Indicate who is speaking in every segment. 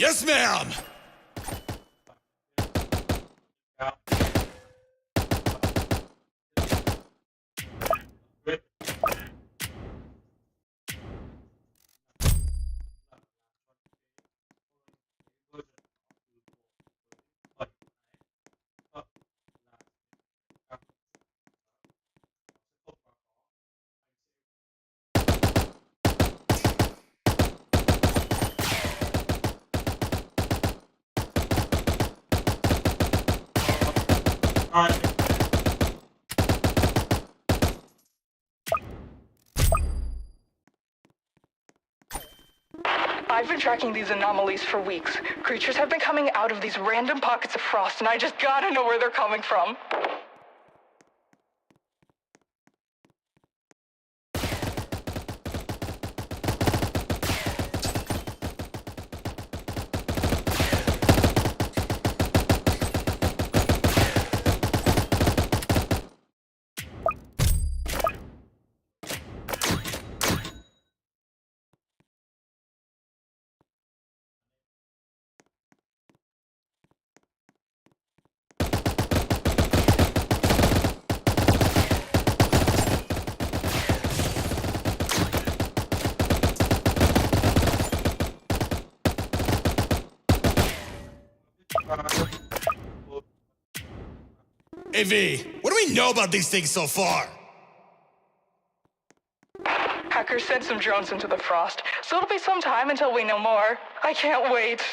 Speaker 1: Yes, ma'am!
Speaker 2: I've been tracking these anomalies for weeks. Creatures have been coming out of these random pockets of frost, and I just gotta know where they're coming from.
Speaker 1: Hey, V, what do we know about these things so far?
Speaker 2: Hackers sent some drones into the frost, so it'll be some time until we know more. I can't wait.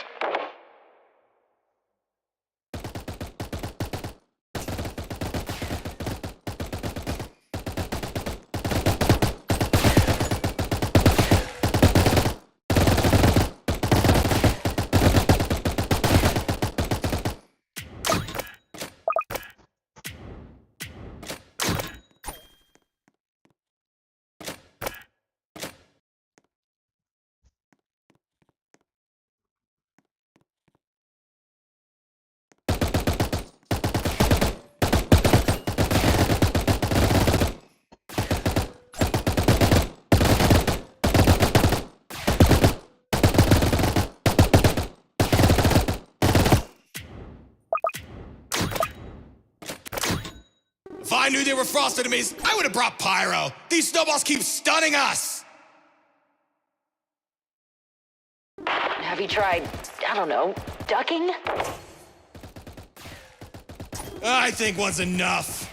Speaker 1: If I knew they were frost enemies, I would have brought pyro. These snowballs keep stunning us!
Speaker 3: Have you tried, I don't know, ducking?
Speaker 1: I think one's enough.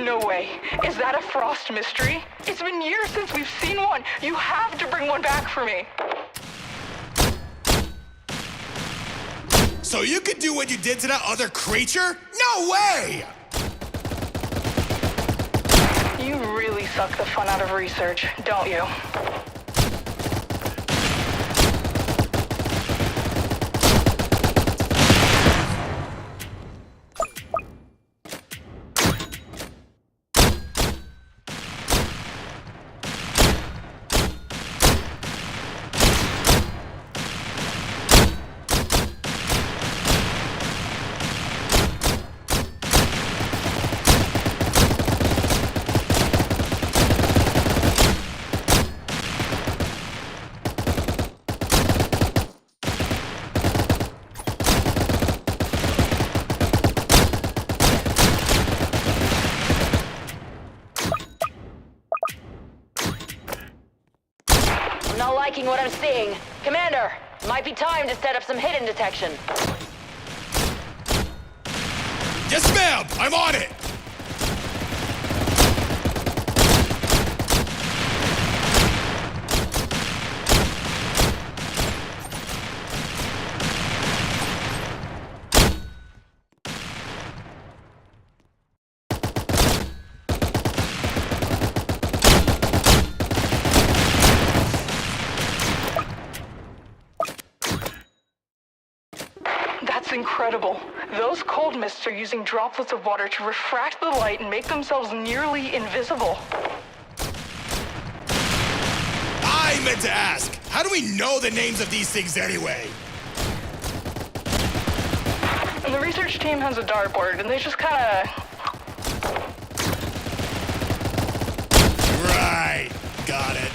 Speaker 2: No way. Is that a frost mystery? It's been years since we've seen one. You have to bring one back for me.
Speaker 1: So you could do what you did to that other creature? No way!
Speaker 2: You really suck the fun out of research, don't you?
Speaker 3: Not liking what I'm seeing. Commander, might be time to set up some hidden detection.
Speaker 1: Yes, ma'am! I'm on it!
Speaker 2: incredible. Those cold mists are using droplets of water to refract the light and make themselves nearly invisible.
Speaker 1: I meant to ask, how do we know the names of these things anyway?
Speaker 2: And the research team has a dartboard, and they just kinda...
Speaker 1: Right, got it.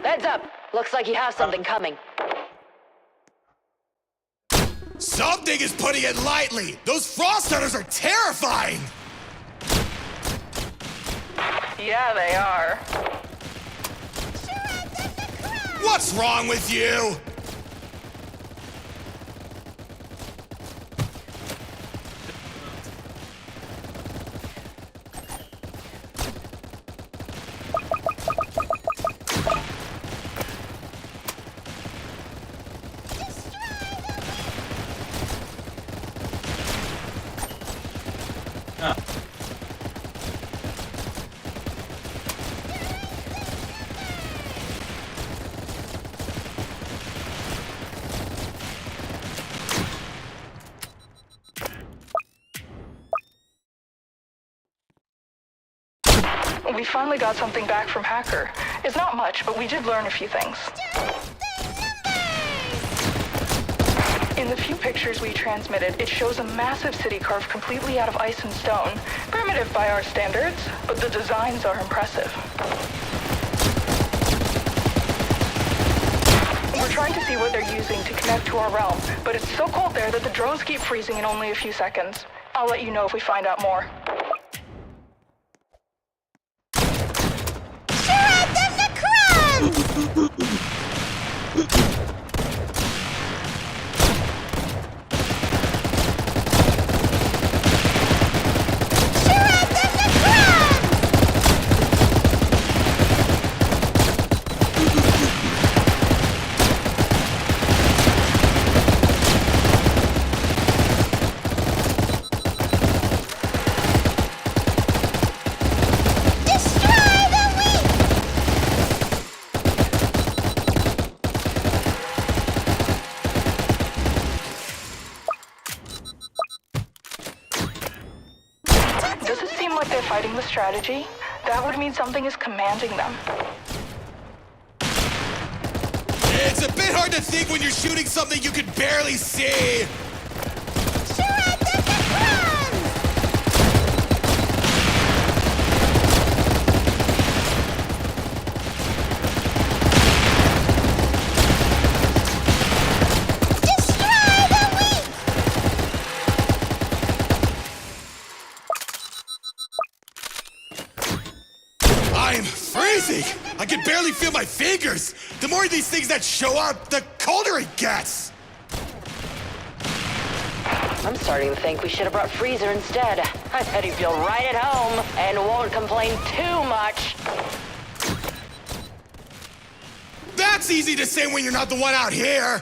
Speaker 3: Heads up! Looks like you have something coming.
Speaker 1: Something is putting it lightly. Those frost hunters are terrifying.
Speaker 2: Yeah, they are.
Speaker 1: What's wrong with you?
Speaker 2: We finally got something back from Hacker. It's not much, but we did learn a few things. In the few pictures we transmitted, it shows a massive city carved completely out of ice and stone. Primitive by our standards, but the designs are impressive. We're trying to see what they're using to connect to our realm, but it's so cold there that the drones keep freezing in only a few seconds. I'll let you know if we find out more. Does it seem like they're fighting the strategy? That would mean something is commanding them.
Speaker 1: It's a bit hard to think when you're shooting something you can barely see. I'm freezing! I can barely feel my fingers! The more of these things that show up, the colder it gets!
Speaker 3: I'm starting to think we should have brought Freezer instead. I bet he'd feel right at home and won't complain too much.
Speaker 1: That's easy to say when you're not the one out here.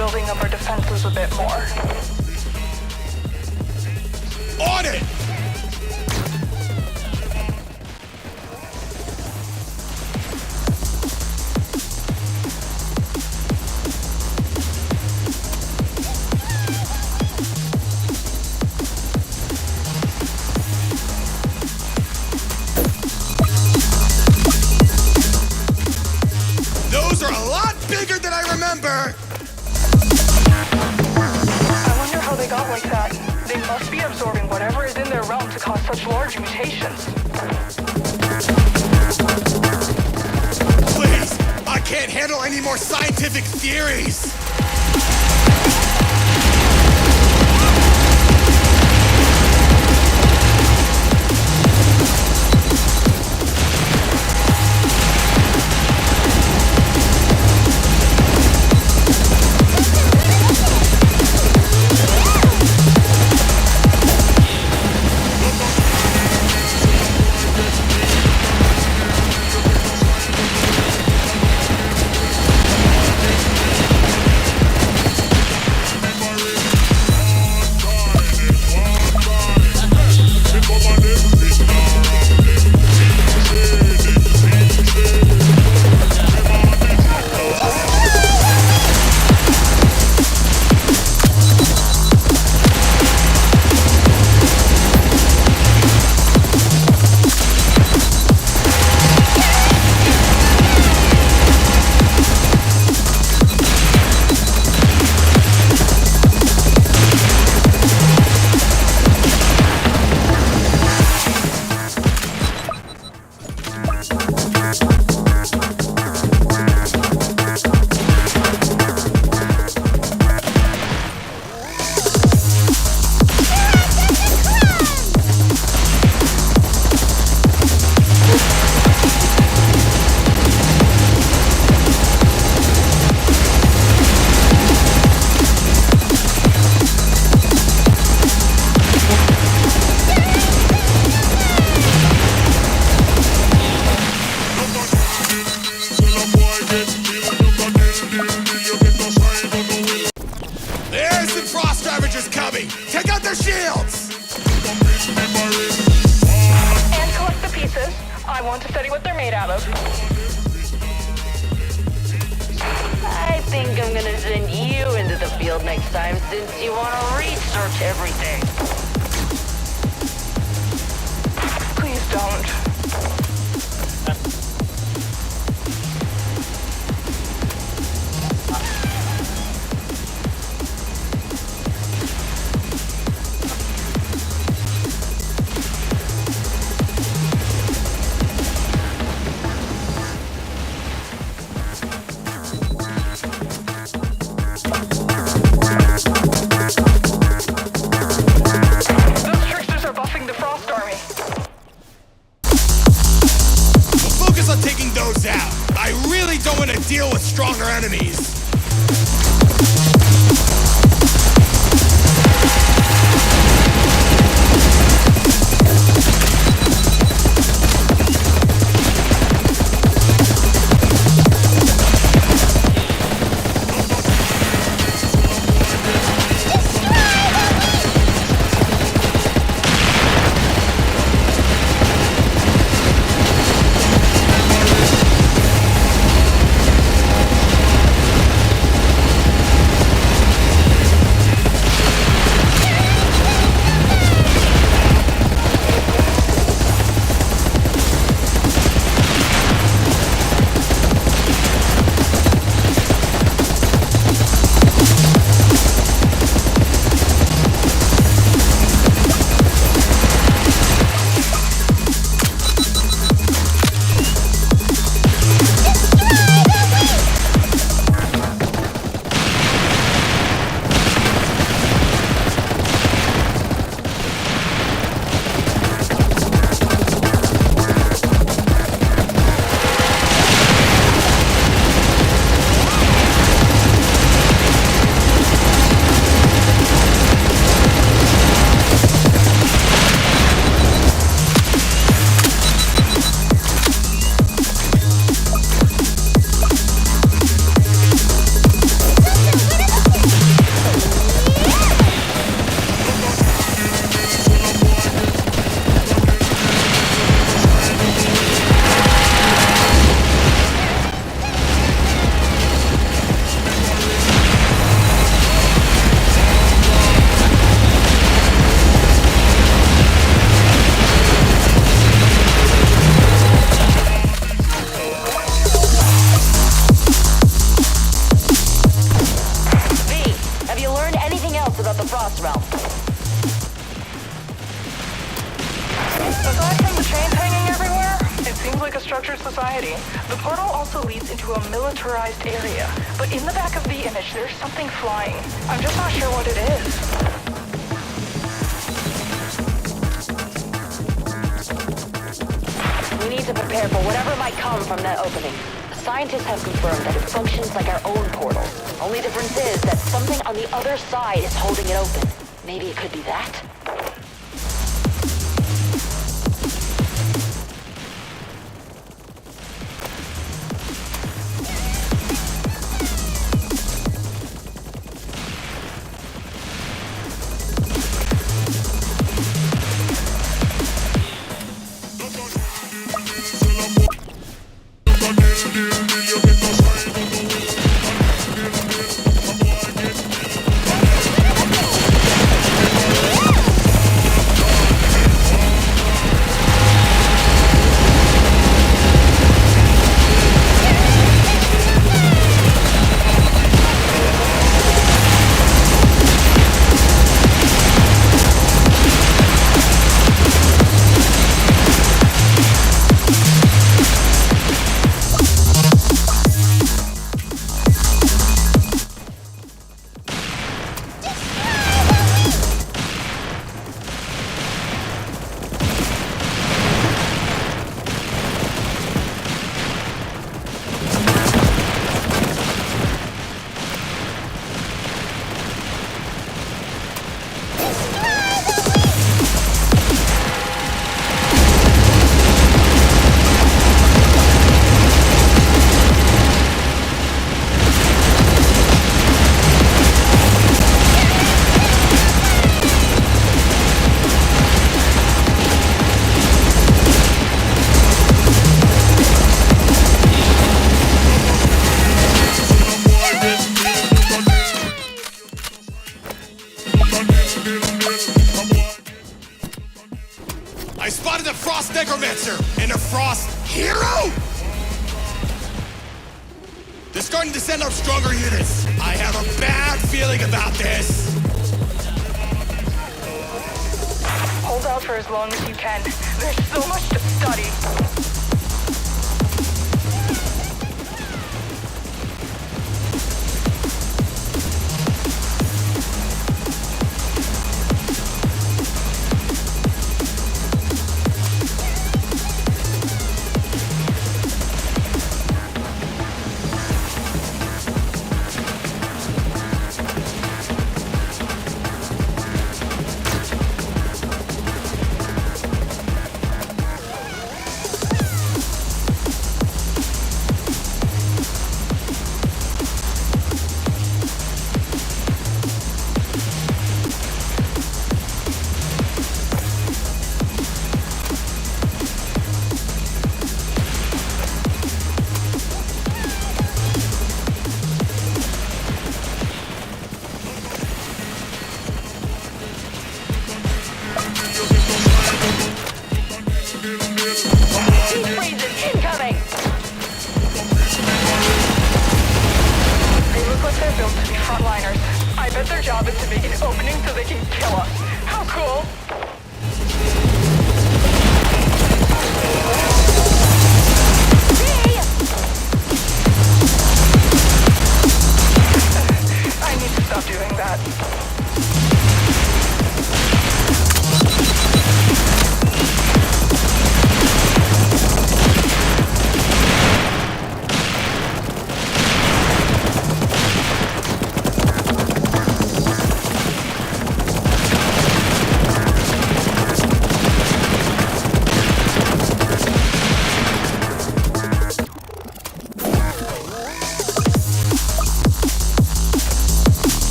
Speaker 2: building up our defenses a bit more.
Speaker 1: On it! Those are a lot bigger than I remember!
Speaker 2: I wonder how they got like that. They must be absorbing whatever is in their realm to cause such large mutations.
Speaker 1: Please! I can't handle any more scientific theories! There's some frost ravagers coming! Take out their shields!
Speaker 2: And collect the pieces. I want to study what they're made out of.
Speaker 3: I think I'm gonna send you into the field next time since you want to research everything.
Speaker 2: Please don't. Those tricksters are buffing the Frost Army.
Speaker 1: We'll focus on taking those out. I really don't want to deal with stronger enemies.
Speaker 2: structured society. The portal also leads into a militarized area. But in the back of the image, there's something flying. I'm just not sure what it is.
Speaker 3: We need to prepare for whatever might come from that opening. Scientists have confirmed that it functions like our own portal. Only difference is that something on the other side is holding it open. Maybe it could be that?
Speaker 1: Go! They're starting to send up stronger units. I have a bad feeling about this.
Speaker 2: Hold out for as long as you can. There's so much to study.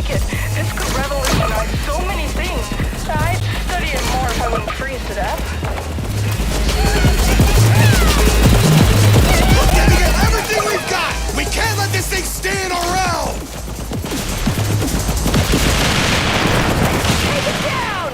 Speaker 2: like it. This could revolutionize so many things. I'd study it more if I wouldn't freeze to death.
Speaker 1: We're giving it everything we've got! We can't let this thing stay in our realm!
Speaker 3: Take it down!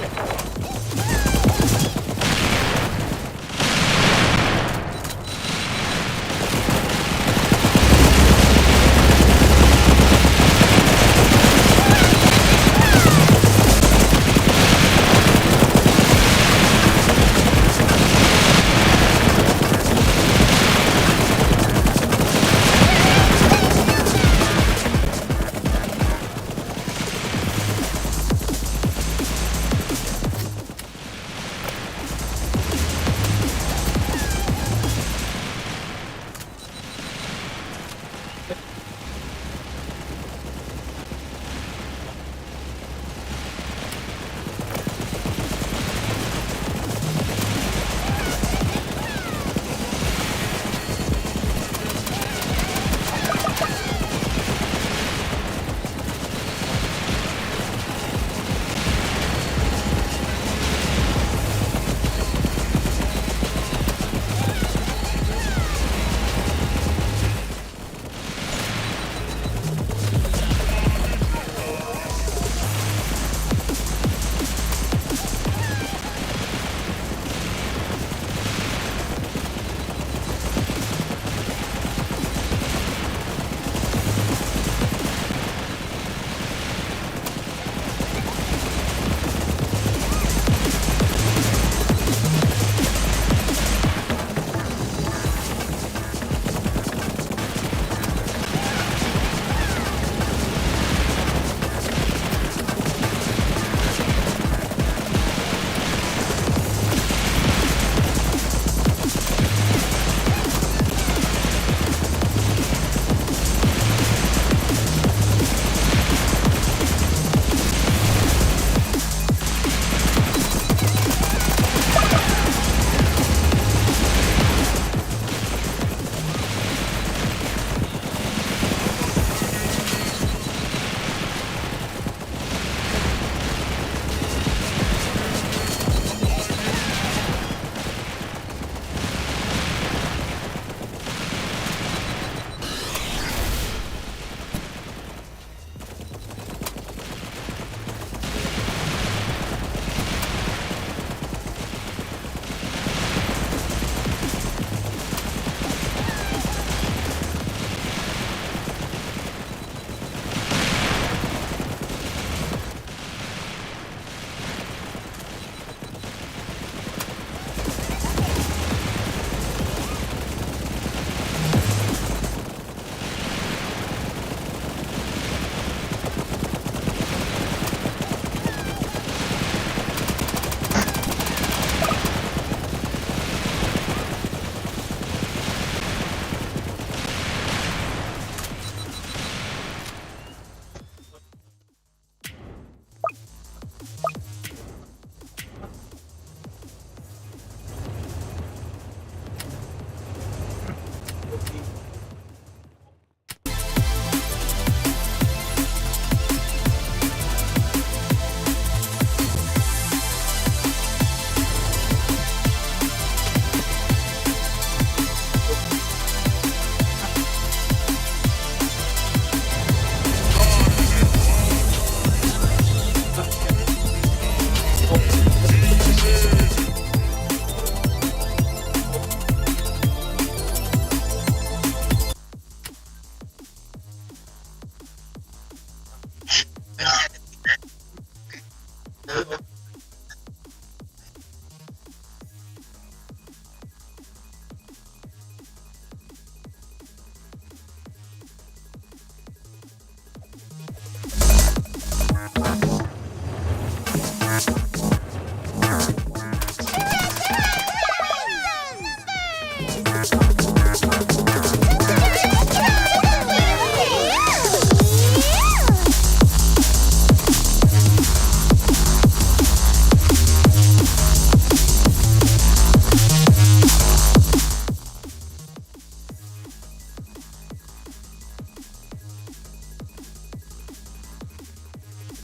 Speaker 4: Space!